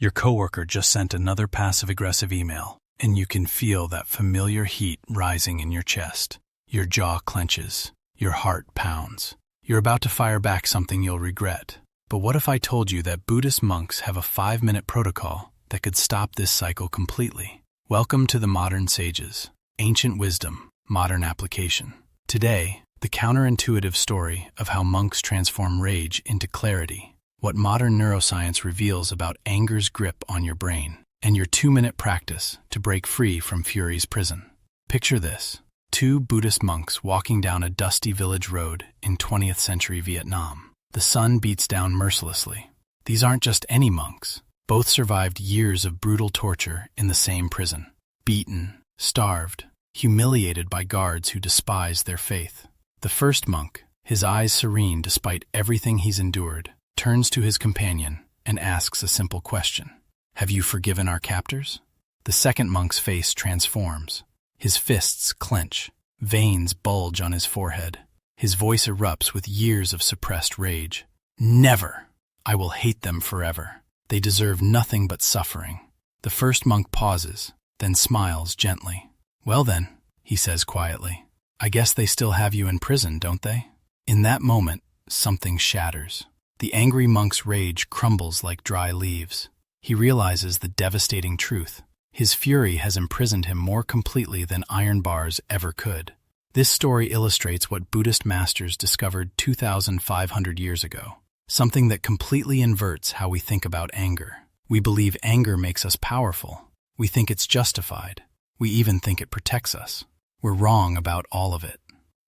Your coworker just sent another passive-aggressive email, and you can feel that familiar heat rising in your chest. Your jaw clenches. Your heart pounds. You're about to fire back something you'll regret. But what if I told you that Buddhist monks have a 5-minute protocol that could stop this cycle completely? Welcome to the modern sages. Ancient wisdom, modern application. Today, the counterintuitive story of how monks transform rage into clarity. What modern neuroscience reveals about anger's grip on your brain, and your 2-minute practice to break free from fury's prison. Picture this. 2 Buddhist monks walking down a dusty village road in 20th century Vietnam. The sun beats down mercilessly. These aren't just any monks. Both survived years of brutal torture in the same prison. Beaten, starved, humiliated by guards who despised their faith. The first monk, his eyes serene despite everything he's endured, turns to his companion and asks a simple question. Have you forgiven our captors? The second monk's face transforms. His fists clench. Veins bulge on his forehead. His voice erupts with years of suppressed rage. Never! I will hate them forever. They deserve nothing but suffering. The first monk pauses, then smiles gently. Well then, he says quietly, I guess they still have you in prison, don't they? In that moment, something shatters. The angry monk's rage crumbles like dry leaves. He realizes the devastating truth. His fury has imprisoned him more completely than iron bars ever could. This story illustrates what Buddhist masters discovered 2,500 years ago, something that completely inverts how we think about anger. We believe anger makes us powerful. We think it's justified. We even think it protects us. We're wrong about all of it.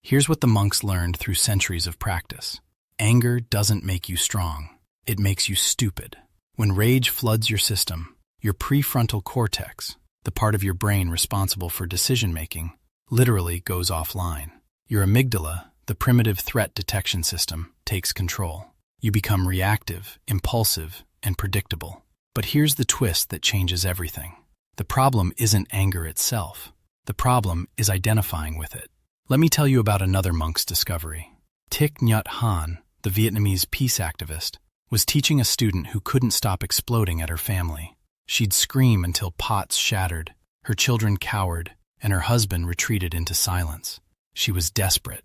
Here's what the monks learned through centuries of practice. Anger doesn't make you strong. It makes you stupid. When rage floods your system, your prefrontal cortex, the part of your brain responsible for decision-making, literally goes offline. Your amygdala, the primitive threat detection system, takes control. You become reactive, impulsive, and predictable. But here's the twist that changes everything. The problem isn't anger itself. The problem is identifying with it. Let me tell you about another monk's discovery. Thich Nhat Hanh, the Vietnamese peace activist, was teaching a student who couldn't stop exploding at her family. She'd scream until pots shattered, her children cowered, and her husband retreated into silence. She was desperate.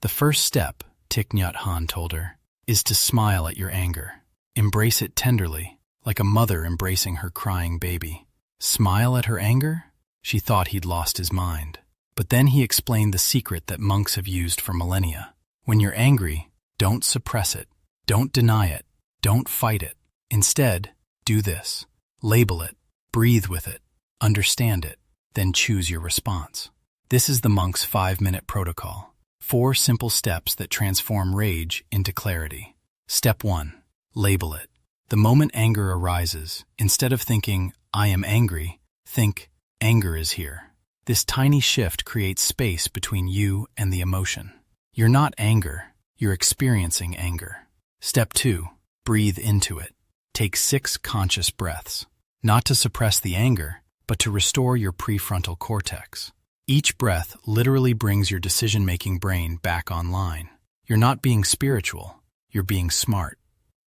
The first step, Thich Nhat Hanh told her, is to smile at your anger. Embrace it tenderly, like a mother embracing her crying baby. Smile at her anger? She thought he'd lost his mind. But then he explained the secret that monks have used for millennia. When you're angry, don't suppress it. Don't deny it. Don't fight it. Instead, do this. Label it. Breathe with it. Understand it. Then choose your response. This is the monk's 5-minute protocol. 4 simple steps that transform rage into clarity. Step 1. Label it. The moment anger arises, instead of thinking, I am angry, think, anger is here. This tiny shift creates space between you and the emotion. You're not anger. You're experiencing anger. Step 2. Breathe into it. Take 6 conscious breaths. Not to suppress the anger, but to restore your prefrontal cortex. Each breath literally brings your decision-making brain back online. You're not being spiritual. You're being smart.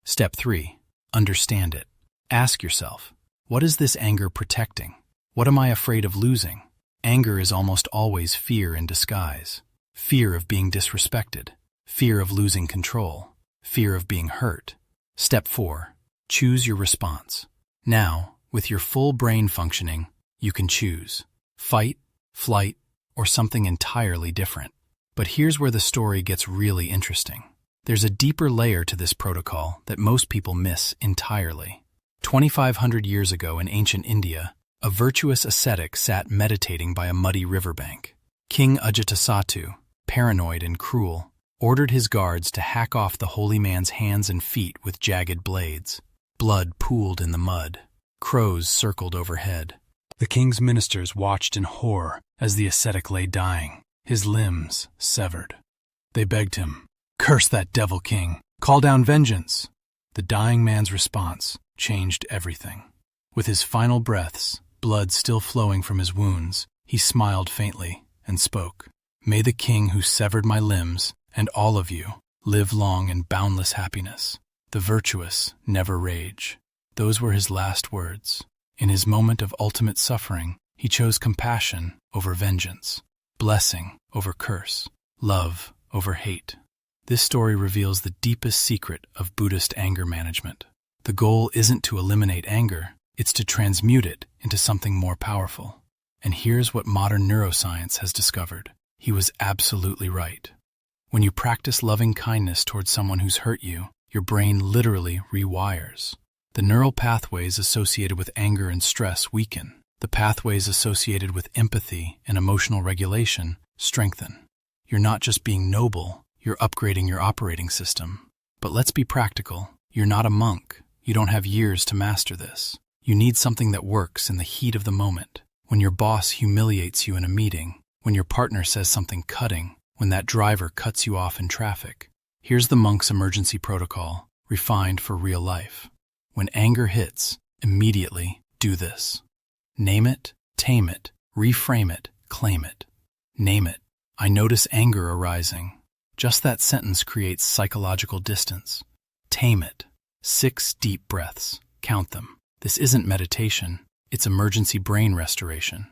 Step 3. Understand it. Ask yourself, what is this anger protecting? What am I afraid of losing? Anger is almost always fear in disguise. Fear of being disrespected. Fear of losing control. Fear of being hurt. Step 4. Choose your response. Now, with your full brain functioning, you can choose fight, flight, or something entirely different. But here's where the story gets really interesting. There's a deeper layer to this protocol that most people miss entirely. 2,500 years ago in ancient India, a virtuous ascetic sat meditating by a muddy riverbank. King Ajatasattu, paranoid and cruel, ordered his guards to hack off the holy man's hands and feet with jagged blades. Blood pooled in the mud. Crows circled overhead. The king's ministers watched in horror as the ascetic lay dying, his limbs severed. They begged him, "Curse that devil king! Call down vengeance!" The dying man's response changed everything. With his final breaths, blood still flowing from his wounds, he smiled faintly and spoke, "May the king who severed my limbs, and all of you, live long in boundless happiness. The virtuous never rage." Those were his last words. In his moment of ultimate suffering, he chose compassion over vengeance, blessing over curse, love over hate. This story reveals the deepest secret of Buddhist anger management. The goal isn't to eliminate anger, it's to transmute it into something more powerful. And here's what modern neuroscience has discovered. He was absolutely right. When you practice loving kindness towards someone who's hurt you, your brain literally rewires. The neural pathways associated with anger and stress weaken. The pathways associated with empathy and emotional regulation strengthen. You're not just being noble, you're upgrading your operating system. But let's be practical. You're not a monk. You don't have years to master this. You need something that works in the heat of the moment. When your boss humiliates you in a meeting, when your partner says something cutting, when that driver cuts you off in traffic. Here's the monk's emergency protocol, refined for real life. When anger hits, immediately do this. Name it, tame it, reframe it, claim it. Name it. I notice anger arising. Just that sentence creates psychological distance. Tame it. 6 deep breaths. Count them. This isn't meditation. It's emergency brain restoration.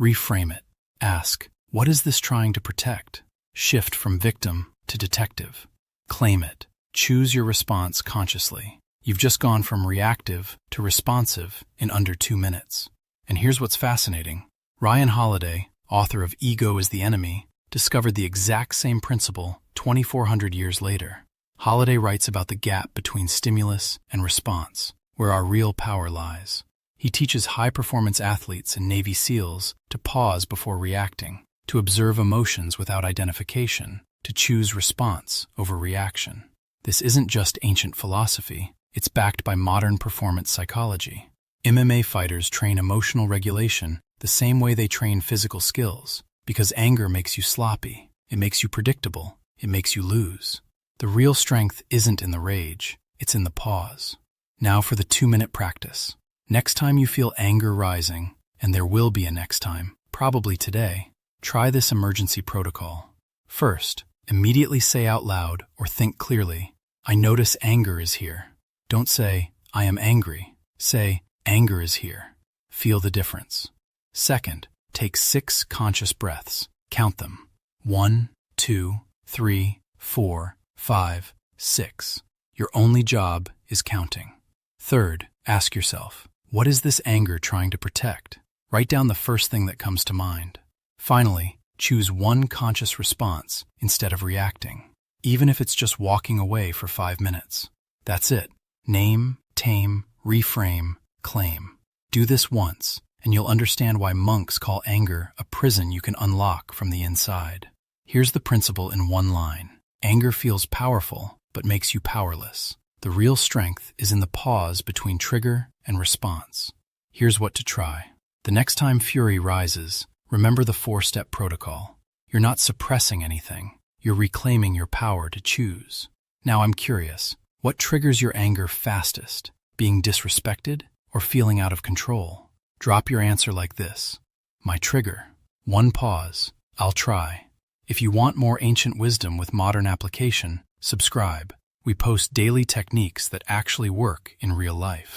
Reframe it. Ask, what is this trying to protect? Shift from victim to detective. Claim it. Choose your response consciously. You've just gone from reactive to responsive in under 2 minutes. And here's what's fascinating. Ryan Holiday, author of Ego is the Enemy, discovered the exact same principle 2,400 years later. Holiday writes about the gap between stimulus and response, where our real power lies. He teaches high-performance athletes and Navy SEALs to pause before reacting, to observe emotions without identification, to choose response over reaction. This isn't just ancient philosophy, it's backed by modern performance psychology. MMA fighters train emotional regulation the same way they train physical skills, because anger makes you sloppy, it makes you predictable, it makes you lose. The real strength isn't in the rage, it's in the pause. Now for the 2-minute practice. Next time you feel anger rising, and there will be a next time, probably today, try this emergency protocol. First, immediately say out loud or think clearly, I notice anger is here. Don't say, I am angry. Say, anger is here. Feel the difference. Second, take 6 conscious breaths. Count them. 1, 2, 3, 4, 5, 6. Your only job is counting. Third, ask yourself, what is this anger trying to protect? Write down the first thing that comes to mind. Finally, choose one conscious response instead of reacting, even if it's just walking away for 5 minutes. That's it. Name, tame, reframe, claim. Do this once, and you'll understand why monks call anger a prison you can unlock from the inside. Here's the principle in one line. Anger feels powerful, but makes you powerless. The real strength is in the pause between trigger and response. Here's what to try. The next time fury rises, remember the 4-step protocol. You're not suppressing anything. You're reclaiming your power to choose. Now I'm curious, what triggers your anger fastest? Being disrespected or feeling out of control? Drop your answer like this. My trigger. 1 pause. I'll try. If you want more ancient wisdom with modern application, subscribe. We post daily techniques that actually work in real life.